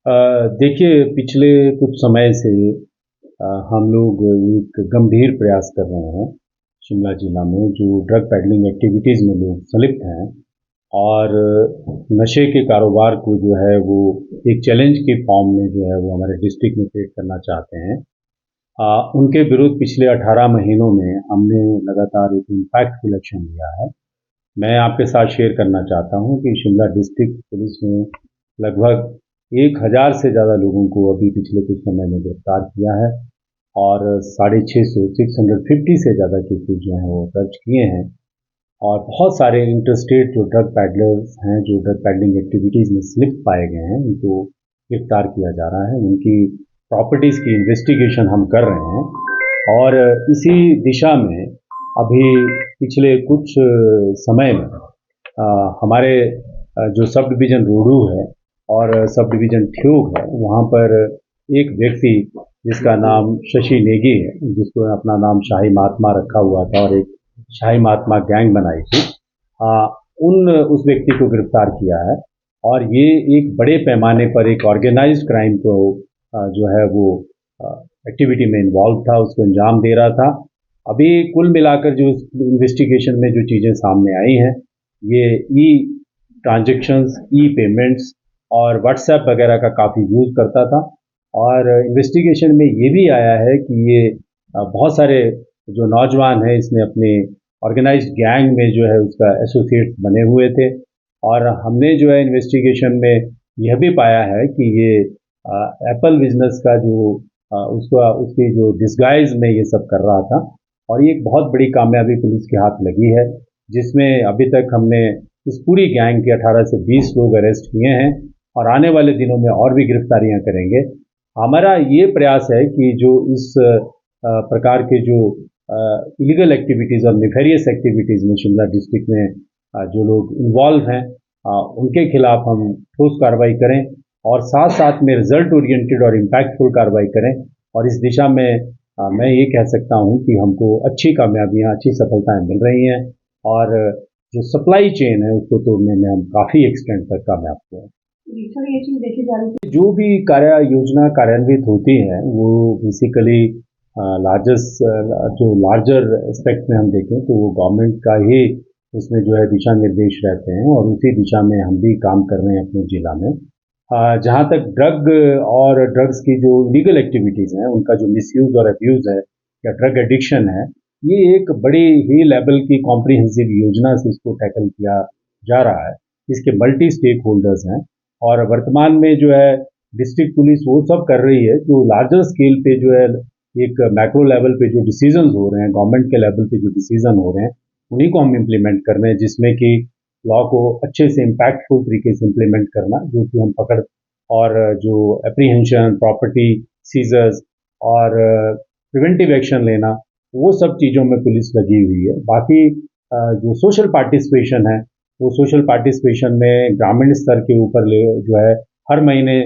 देखिए पिछले कुछ समय से हम लोग एक गंभीर प्रयास कर रहे हैं शिमला जिला में जो ड्रग पेडलिंग एक्टिविटीज़ में लोग संलिप्त हैं और नशे के कारोबार को जो है वो एक चैलेंज के फॉर्म में जो है वो हमारे डिस्ट्रिक्ट में क्रिएट करना चाहते हैं। उनके विरुद्ध पिछले 18 महीनों में हमने लगातार एक इम्पैक्टफुल एक्शन लिया है। मैं आपके साथ शेयर करना चाहता हूँ कि शिमला डिस्ट्रिक्ट पुलिस ने लगभग 1000 से ज़्यादा लोगों को अभी पिछले कुछ समय में गिरफ्तार किया है और 650 से ज़्यादा केसेज जो हैं वो दर्ज किए हैं और बहुत सारे इंटरस्टेट जो ड्रग पैडलर्स हैं जो ड्रग पैडलिंग एक्टिविटीज़ में स्लिप पाए गए हैं उनको गिरफ्तार किया जा रहा है। उनकी प्रॉपर्टीज़ की इन्वेस्टिगेशन हम कर रहे हैं और इसी दिशा में अभी पिछले कुछ समय में हमारे जो सब डिवीज़न रोडू है और सब डिवीज़न ठियोग है वहाँ पर एक व्यक्ति जिसका नाम शशि नेगी है, जिसको अपना नाम शाही महात्मा रखा हुआ था और एक शाही महात्मा गैंग बनाई थी, उस व्यक्ति को गिरफ्तार किया है और ये एक बड़े पैमाने पर एक ऑर्गेनाइज्ड क्राइम को जो है वो एक्टिविटी में इन्वॉल्व था, उसको अंजाम दे रहा था। अभी कुल मिलाकर जो इन्वेस्टिगेशन में जो चीज़ें सामने आई हैं, ये ई ट्रांजैक्शंस, ई पेमेंट्स और व्हाट्सएप वगैरह का काफ़ी यूज़ करता था और इन्वेस्टिगेशन में ये भी आया है कि ये बहुत सारे जो नौजवान हैं इसमें अपने ऑर्गेनाइज्ड गैंग में जो है उसका एसोसिएट बने हुए थे और हमने जो है इन्वेस्टिगेशन में यह भी पाया है कि ये एप्पल बिजनेस का जो उसकी जो डिस्गाइज में ये सब कर रहा था और ये एक बहुत बड़ी कामयाबी पुलिस के हाथ लगी है, जिसमें अभी तक हमने इस पूरी गैंग के 18 से 20 लोग अरेस्ट किए हैं और आने वाले दिनों में और भी गिरफ्तारियां करेंगे। हमारा ये प्रयास है कि जो इस प्रकार के जो इलीगल एक्टिविटीज़ और नेफेरियस एक्टिविटीज़ में शिमला डिस्ट्रिक्ट में जो लोग इन्वॉल्व हैं उनके खिलाफ हम ठोस कार्रवाई करें और साथ साथ में रिजल्ट ओरिएंटेड और इम्पैक्टफुल कार्रवाई करें और इस दिशा में मैं ये कह सकता हूँ कि हमको अच्छी कामयाबियाँ, अच्छी सफलताएं मिल रही हैं और जो सप्लाई चेन है उसको तोड़ने में हम काफ़ी एक्सटेंड तक कामयाब हुए हैं। सर ये चीज़ देखी जा रही है जो भी कार्य योजना कार्यान्वित होती है वो बेसिकली लार्जर एस्पेक्ट में हम देखें तो वो गवर्नमेंट का ही उसमें जो है दिशा निर्देश रहते हैं और उसी दिशा में हम भी काम कर रहे हैं अपने जिला में। जहाँ तक ड्रग और ड्रग्स की जो लीगल एक्टिविटीज़ हैं उनका जो मिसयूज़ और अब्यूज़ है या ड्रग एडिक्शन है, ये एक बड़ी ही लेवल की कॉम्प्रिहेंसिव योजना से इसको टैकल किया जा रहा है। इसके मल्टी स्टेक होल्डर्स हैं और वर्तमान में जो है डिस्ट्रिक्ट पुलिस वो सब कर रही है जो लार्जर स्केल पे जो है एक मैक्रो लेवल पे जो डिसीजंस हो रहे हैं, गवर्नमेंट के लेवल पे जो डिसीजन हो रहे हैं उन्हीं को हम इम्प्लीमेंट कर रहे हैं, जिसमें कि लॉ को अच्छे से इम्पैक्टफुल तरीके से इम्प्लीमेंट करना, जो कि हम पकड़ और जो एप्रीहेंशन, प्रॉपर्टी सीजर्स और प्रिवेंटिव एक्शन लेना, वो सब चीज़ों में पुलिस लगी हुई है। बाकी जो सोशल पार्टिसिपेशन है वो सोशल पार्टिसिपेशन में ग्रामीण स्तर के ऊपर जो है हर महीने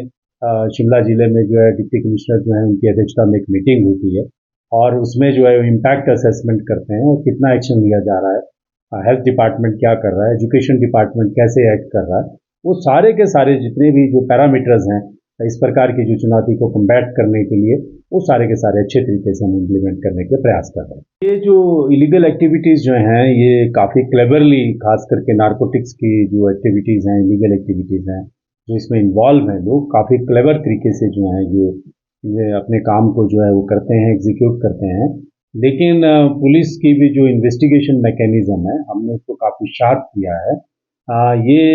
शिमला जिले में जो है डिप्टी कमिश्नर जो है उनकी अध्यक्षता में एक मीटिंग होती है और उसमें जो है इम्पैक्ट असेसमेंट करते हैं और कितना एक्शन लिया जा रहा है, हेल्थ डिपार्टमेंट क्या कर रहा है, एजुकेशन डिपार्टमेंट कैसे एक्ट कर रहा है, वो सारे के सारे जितने भी जो पैरामीटर्स हैं इस प्रकार की जो चुनौती को कम्बैट करने के लिए वो सारे के सारे अच्छे तरीके से हम इम्प्लीमेंट करने के प्रयास कर रहे हैं। ये जो इलीगल एक्टिविटीज़ जो हैं ये काफ़ी क्लेवरली, खास करके नारकोटिक्स की जो एक्टिविटीज़ हैं, इलीगल एक्टिविटीज़ हैं जो इसमें इन्वॉल्व हैं, लोग काफ़ी क्लेवर तरीके से जो हैं ये अपने काम को जो है वो करते हैं, एग्जीक्यूट करते हैं। लेकिन पुलिस की भी जो इन्वेस्टिगेशन मैकेनिज़्म है हमने उसको काफ़ी शार्प किया है। ये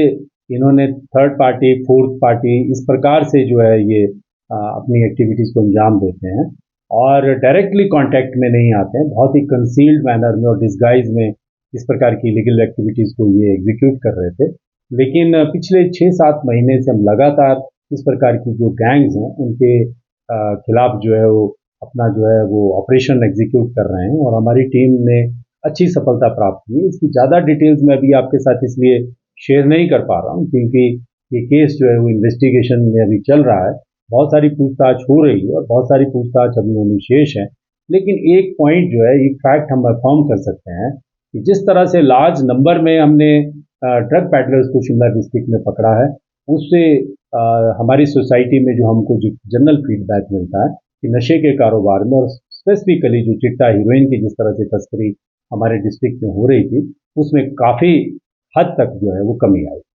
इन्होंने थर्ड पार्टी, फोर्थ पार्टी इस प्रकार से जो है ये अपनी एक्टिविटीज़ को अंजाम देते हैं और डायरेक्टली कांटेक्ट में नहीं आते हैं, बहुत ही कंसील्ड मैनर में और डिस्गाइज में इस प्रकार की लीगल एक्टिविटीज़ को ये एग्जीक्यूट कर रहे थे। लेकिन पिछले 6-7 महीने से हम लगातार इस प्रकार की जो गैंग्स हैं उनके खिलाफ जो है वो अपना जो है वो ऑपरेशन एग्जीक्यूट कर रहे हैं और हमारी टीम ने अच्छी सफलता प्राप्त की है। इसकी ज़्यादा डिटेल्स में अभी आपके साथ इसलिए शेयर नहीं कर पा रहा हूँ क्योंकि ये केस जो है वो इन्वेस्टिगेशन में अभी चल रहा है, बहुत सारी पूछताछ हो रही है और बहुत सारी पूछताछ अभी होनी शेष है। लेकिन एक पॉइंट जो है, एक फैक्ट हम अफर्म कर सकते हैं कि जिस तरह से लार्ज नंबर में हमने ड्रग पैडलर्स को शिमला डिस्ट्रिक्ट में पकड़ा है, उससे हमारी सोसाइटी में जो हमको जो जनरल फीडबैक मिलता है कि नशे के कारोबार में और स्पेसिफिकली जो चिट्टा हीरोइन की जिस तरह से तस्करी हमारे डिस्ट्रिक्ट में हो रही थी उसमें काफ़ी हद तक जो है वो कमी आई।